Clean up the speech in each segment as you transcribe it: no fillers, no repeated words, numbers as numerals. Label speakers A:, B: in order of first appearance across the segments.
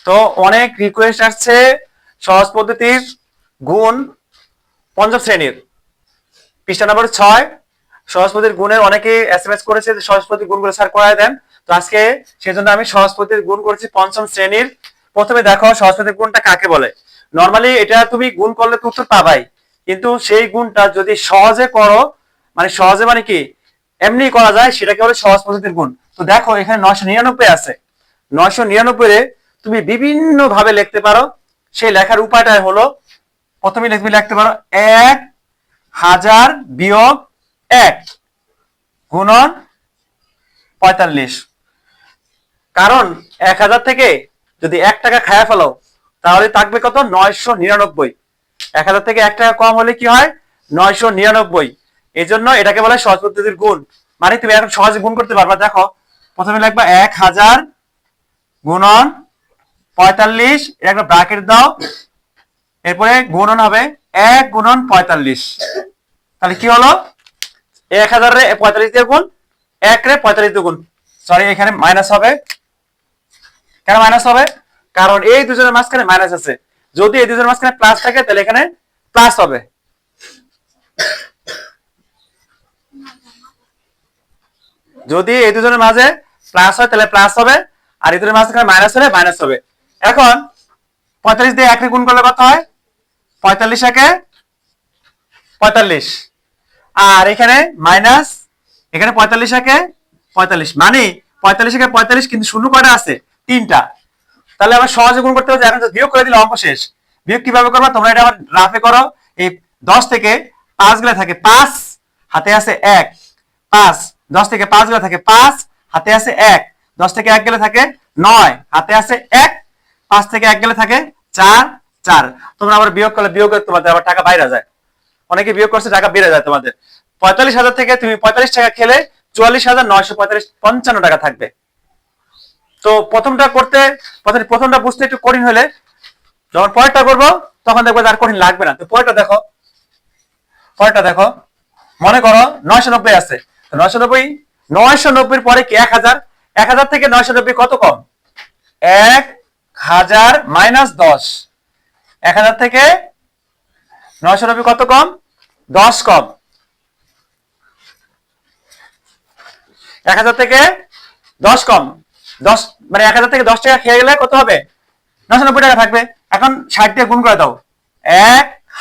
A: তো অনেক রিকোয়েস্ট আসছে সহজ পদ্ধতির গুণ পঞ্চম শ্রেণীর পৃষ্ঠা নম্বর 6 সহজ পদ্ধতির গুণের অনেকে এসএমএস করেছে যে সহজ পদ্ধতির গুণগুলো স্যার করায় দেন। তো আজকে সেজন্য আমি সহজ পদ্ধতির গুণ করেছি পঞ্চম শ্রেণীর। প্রথমে দেখো সহজ পদ্ধতির গুণটা কাকে বলে। নরমালি এটা তুমি গুণ করলে তো উত্তর পাবাই, কিন্তু সেই গুণটা যদি সহজে করো, মানে সহজে মানে কি এমনি করা যায়, সেটাকে বলে সহজ পদ্ধতির গুণ। তো দেখো এখানে 999 আছে, 999 তুমি বিভিন্ন ভাবে লিখতে পারো। সেই লেখার উপায়টা হলো প্রথমে লিখতে পারো 1000 বিয়োগ 1 গুণন 45। কারণ 1000 থেকে যদি 1 টাকা খায়া ফেলো তাহলে থাকবে কত? 999। 1000 থেকে 1 টাকা কম হলে কি হয়? 999। এই জন্য এটাকে বলে সহজ পদ্ধতির গুণ। মানে তুমি এখন সহজে গুণ করতে পারবা। দেখো প্রথমে লিখবা 1000 গুণন 45, এটা একটা ব্র্যাকেট দাও, এরপরে গুণন হবে 1 গুণন 45। তাহলে কি হলো? 1000 রে 45 দিয়ে গুণ, 1 রে 45 দিয়ে গুণ। সরি, এখানে মাইনাস হবে। কেন মাইনাস হবে? কারণ এই দুজনের মাঝখানে মাইনাস আছে। যদি এই দুজনের মাঝখানে প্লাস থাকে তাহলে এখানে প্লাস হবে। যদি এই দুজনের মাঝে প্লাস হয় তাহলে প্লাস হবে, আর এই দুজনের মাঝখানে মাইনাস হলে মাইনাস হবে। এখন 45 দিয়ে 1 রে গুণ করলে কত হয়? 45 একে 45, আর এখানে মাইনাস, এখানে 45 একে 45, মানে 45 একে 45, কিন্তু শূন্য কয়টা আছে? 3টা। তাহলে আমরা সহজে গুণ করতে পারবো। এখন বিয়োগ করে দিলে অঙ্ক শেষ। বিয়োগ কিভাবে করবা তোমরা এটা আবার রাফে করো। এই 10 থেকে 5 গেলে থাকে 5, হাতে আছে 1, 5। 10 থেকে 5 গেলে থাকে 5, হাতে আছে 1। 10 থেকে 1 গেলে থাকে 9, হাতে আছে 1। 5 থেকে 1 গেলে থাকে 4, 4। তোমরা আবার বিয়োগ করলে বিয়োগের তোমাদের আবার টাকা বাইরে যায়। অনেকে বিয়োগ করছে, টাকা বেড়ে যায় তোমাদের। 45,000 থেকে তুমি 45 টাকা খেলে 44,955 টাকা থাকবে। তো প্রথমটা করতে, প্রথমটা বুঝতে একটু কঠিন হলে যখন পরেরটা করবো তখন দেখবো আর কঠিন লাগবে না। তো পরেরটা দেখো, মনে করো 990 আছে। 990 পরে কি 1000? 1000 থেকে 990 কত কম? 1000 মাইনাস 10। 1000 থেকে 990 কত কম? 10 কম। 1000 থেকে 10 কম, 10 মানে 1000 থেকে 10 টাকা খেয়ে গেলে কত হবে? 990 টাকা থাকবে। এখন 60 দিয়ে গুণ করে দাও।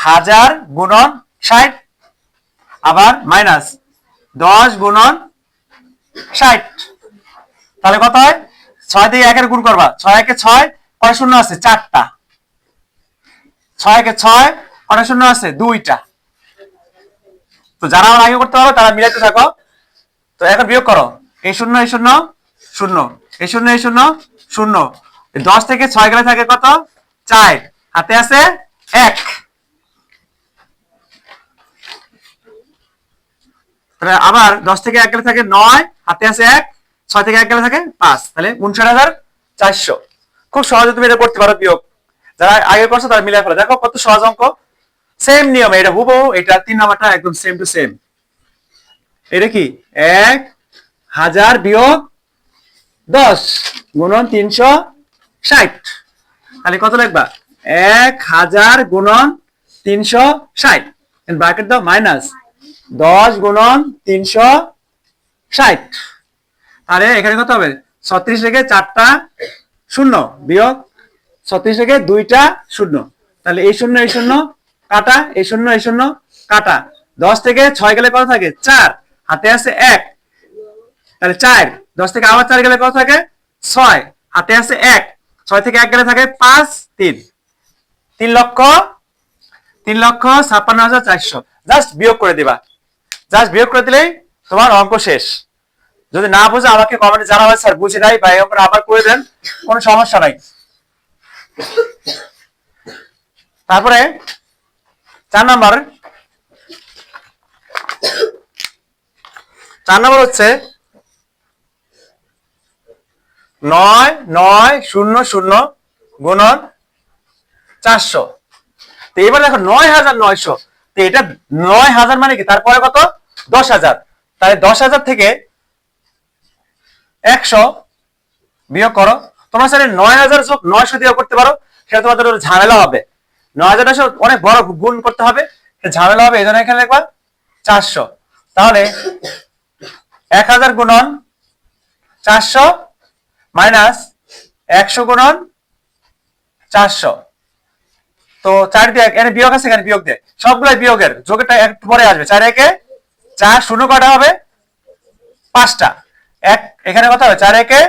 A: 1000 গুণন 60, আবার মাইনাস 10 গুণন 60। তাহলে কত হয়? 6 দিয়ে 1 এর গুণ করবা। 6 একে 6, কয় শূন্য আছে? 4টা। 6 একে 6, কয় শূন্য আছে? 2টা। তো যারা আমার আগে করতে পারো তারা মিলাইতে থাকো। তো এখন বিয়োগ করো। এই শূন্য, এই শূন্য, শূন্য, এই শূন্য, এই শূন্য, শূন্য। 10 থেকে 6 গেলে থাকে কত? 4, হাতে আছে 1। আবার 10 থেকে 1 গেলে থাকে 9, হাতে আছে 1। 6 থেকে 1 গেলে থাকে 5, তাহলে 59,400। খুব সহজে তুমি এটা করতে পারো বিয়োগ। যারা আগে করছো তারা মিলাই ফেলো। দেখো কত সহজ অঙ্ক। সেম নিয়ম, এটা হুবহু, এটা 3 নাম্বারটা একদম সেম টু সেম। এটা কি 1000 বিয়োগ 10 গুণন 360। তাহলে কত লিখবা? 1000 গুণন 360, ব্র্যাকেট দাও, মাইনাস 10 গুণন 360। তাহলে এখানে কত হবে? 36 থেকে 4টা শূন্য বিয়োগ 36 থেকে 2টা শূন্য। তাহলে এই শূন্য, এই শূন্য কাটা, এই শূন্য, এই শূন্য কাটা। 10 থেকে 6 গেলে কত থাকে? 4, হাতে আছে 1। তাহলে 4, 10 থেকে আবার 4 গেলে কত থাকে? 6, হাতে আছে 1। 6 থেকে 1 গেলে থাকে 5, 3। 3,56,400। জাস্ট বিয়োগ করে দিবা। জাস্ট বিয়োগ করে দিলেই তোমার অঙ্ক শেষ। যদি না বুঝে আমাকে কমেন্টে জানাবে, স্যার বুঝি নাই বা এরকম আবার করে দেন, কোনো সমস্যা নাই। তারপরে 4 নাম্বার হচ্ছে 9900 গুণন 400। তো এবার দেখো 9900, তো এটা 9000 মানে কি? তারপরে কত? 10,000। তাহলে 10,000 থেকে 100 বিয়োগ করো। তো তোমরা স্যার 9000 যোগ 900 দিয়ে করতে পারো, সেটা তোমাদের ঝামেলা হবে। 9000 অনেক বড় গুণ করতে হবে, ঝামেলা হবে, এই জন্য এখানে লিখবা 400। তাহলে 1000 গুণন 400 মাইনাস 100 গুণন 400। তো 4 দিয়ে এখানে বিয়োগ আছে, এখানে বিয়োগ দিয়ে সবগুলাই বিয়োগের, যোগেরটা একটু পরে আসবে। 4 একে 4, শূন্য কটা হবে 5টা, এক এখানে কত হবে 4 একে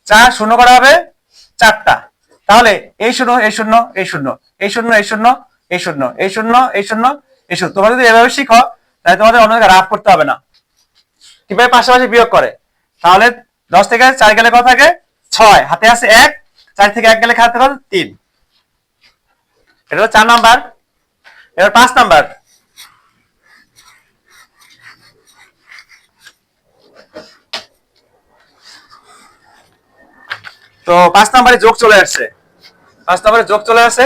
A: 4, শূন্য কটা হবে 4টা। তাহলে এই শূন্য এই শূন্য এই শূন্য এই শূন্য এই শূন্য এই শূন্য এই শূন্য এই শূন্য এই শূন্য। তোমরা যদি এভাবে শিখো তাহলে তোমাদের অন্য জায়গায় রাফ করতে হবে না, কিভাবে পাশাপাশি বিয়োগ করে। তাহলে 10 থেকে 4 গেলে কত থাকে 6, হাতে আছে 1, 4 থেকে 1 গেলে হাতে কত 3। এটা হলো 4 নাম্বার। এবার 5 নাম্বার। তো 5 নাম্বারে যোগ চলে আসছে, 5 নাম্বারে যোগ চলে আসে।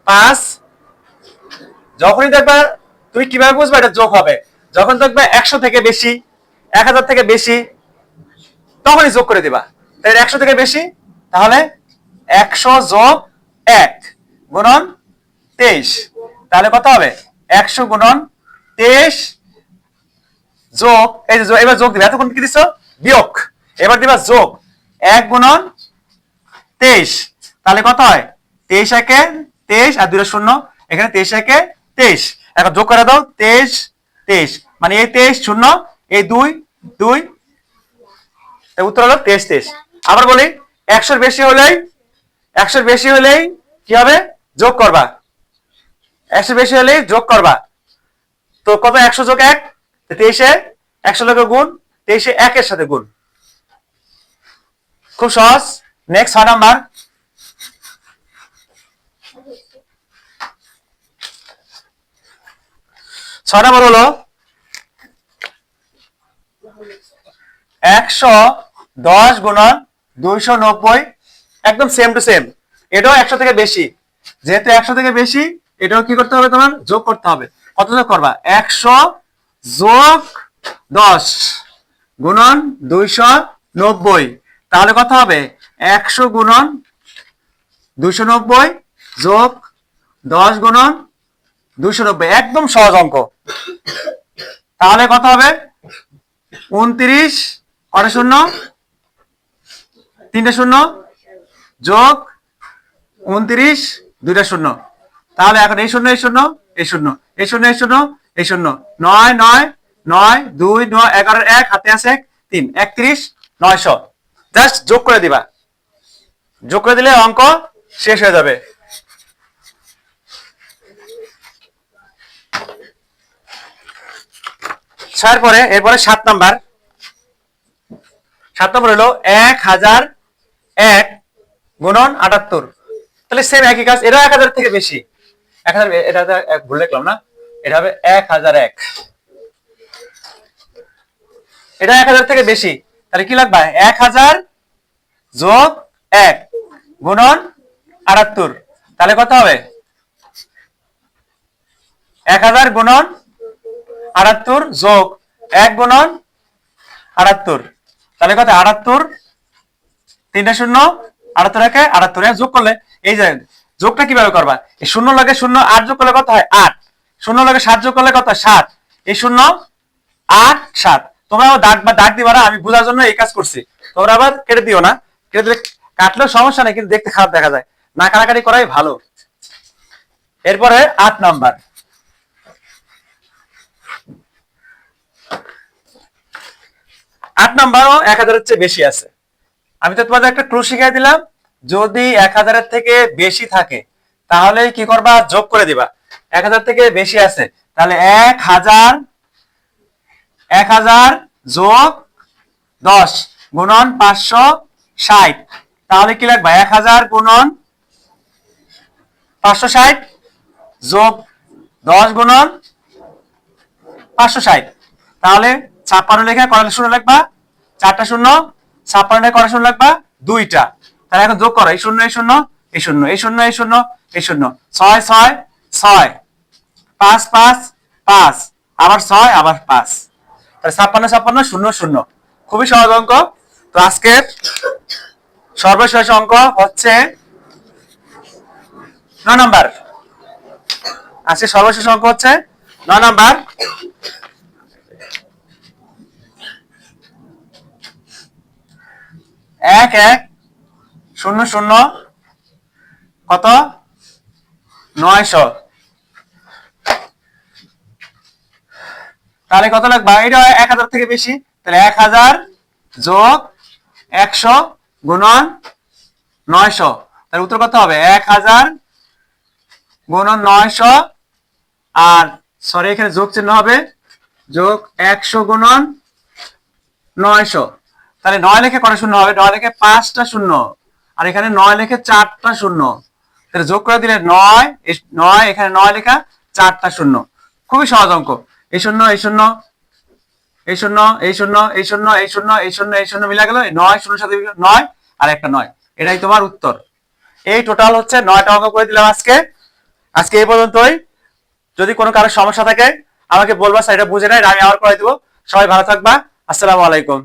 A: 5 যখনই দেখবা, তুমি কিভাবে বুঝবা এটা যোগ হবে, যখন দেখবা 100 থেকে বেশি 1000 থেকে বেশি তখনই যোগ করে দিবা। তাহলে 100 থেকে বেশি, তাহলে 100 যোগ 1 গুণন 23। তাহলে কত হবে 100 গুণন 23 যোগ, এই যে এবার যোগ দিবা, এতক্ষণ কি দিছো বিয়োগ, এবার দিবা যোগ 1 গুণন 23। তাহলে কত হয় 23 একে 23 আর 2 শূন্য, এখানে 23 একে 23। এখন যোগ করে দাও 23 23, মানে এই 23 শূন্য, এই 2 2, উত্তর হলো 23 23। আবার বলি 100 বেশি হলেই, 100 বেশি হলেই কি হবে যোগ করবা, 100 বেশি হলেই যোগ করবা। তো কত 100 যোগ 1, 23 100 লোকে গুণ, 23 1 এর সাথে গুণ, খুব সহজ। Next 6 number. 6 নাম্বার হলো 110 গুণন 290, একদম সেম টু সেম। এটাও 100 থেকে বেশি, যেহেতু 100 থেকে বেশি এটাও কি করতে হবে তোমার যোগ করতে হবে। কত যোগ করবা 100 যোগ 10 গুণন 290, তাহলে কত হবে 100 গুণন 290 যোগ 10 গুণন 290, একদম সহজ অঙ্ক। তাহলে কত হবে 29 কটা শূন্য 3টে শূন্য যোগ 29 2টা শূন্য। তাহলে এখন এই শূন্য এই শূন্য এই শূন্য এই শূন্য এই শূন্য এই শূন্য, 9 9 9 2 9 11 1, হাতে আছে 1 3, 31 900। জাস্ট যোগ করে দিবা, যোগ করে দিলে অঙ্ক শেষ হয়ে যাবে। পরে এরপরে 7 নাম্বার। 7 নম্বর হলো 1001 গুণন 78। তাহলে সেম একই কাজ, এটা 1000 থেকে বেশি, 1000 এটা ভুল লিখলাম না, এটা হবে 1001, এটা 1000 থেকে বেশি। তাহলে কি লাগবে 1000 যোগ 1 গুণন 78। তাহলে কত হবে 1000 গুণন 78 যোগ 1 গুণন 78। তাহলে কত 78 3টে শূন্য 78 একে 78, যোগ করলে এই যে যোগটা কিভাবে করবা, এই শূন্য লাগে শূন্য 8 যোগ করলে কত হয় 8, শূন্য লাগে 7 যোগ করলে কত হয় 7, এই শূন্য 8 7। তোমরা দাগ দিবা না, আমি বোঝার জন্য এই কাজ করছি, তোমরা আবার কেটে দিও না, কেটে দিলে কাটলেও সমস্যা নেই, কিন্তু দেখতে খারাপ দেখা যায়, না কাটাকাটি করাই ভালো। এরপরে 8 নাম্বার। 8 নাম্বারও 1000 চেয়ে বেশি আছে। আমি তো তোমাদের একটা ক্লু শিখিয়ে দিলাম, যদি 1000 থেকে বেশি থাকে তাহলে কি করবা যোগ করে দিবা। 1000 থেকে বেশি আছে, তাহলে 1000 যোগ 10 গুণন 560, তাহলে কি লাগবে 1000 গুণন 560 যোগ 10 গুণন 560। তাহলে 56 লেখা কয়টা শূন্য লিখবা 4টা শূন্য, 56 এ কয়টা শূন্য লিখবা 2টা। তাহলে এখন যোগ করো এই শূন্য এই শূন্য এই শূন্য এই শূন্য এই শূন্য এই শূন্য, 6 6 6 5 5 5, আবার 6 আবার 5, তাহলে 56 56 0 0। খুবই সহজ অঙ্ক। তো আজকে সর্বশেষ অঙ্ক হচ্ছে 9 নাম্বার। আজকে সর্বশেষ অঙ্ক হচ্ছে 9 নাম্বার। এক এক শূন্য শূন্য কত 900। তাহলে কত লাগবে? এটা 1000 থেকে বেশি, তাহলে 1000 যোগ 100 গুণন 900। তাহলে উত্তর কত হবে? 1000 গুণন 900 আর সরি এখানে যোগ চিহ্ন হবে, যোগ 100 গুণন 900। তাহলে 9 লিখে কটা শূন্য হবে? 9 লিখে 5টা শূন্য, আর এখানে 9 লিখে 4টা শূন্য। তাহলে যোগ করে দিলে 9, 9 এখানে 9 লেখা 4টা শূন্য। খুবই সহজ অঙ্ক। এই শূন্য এই শূন্য এই শূন্য এই শূন্য এই শূন্য এই শূন্য এই শূন্য এই শূন্য মিলা গেল 9 শূন্যর সাথে 9 আর একটা 9, এটাই তোমার উত্তর। এই টোটাল হচ্ছে 9টা অঙ্ক করে দিলাম আজকে। আজকে এই পর্যন্তই। যদি কোনো কারো সমস্যা থাকে আমাকে বলবা, স্যার এটা বুঝে নাই, আমি আবার করে দিব। সবাই ভালো থাকবা। আসসালামু আলাইকুম।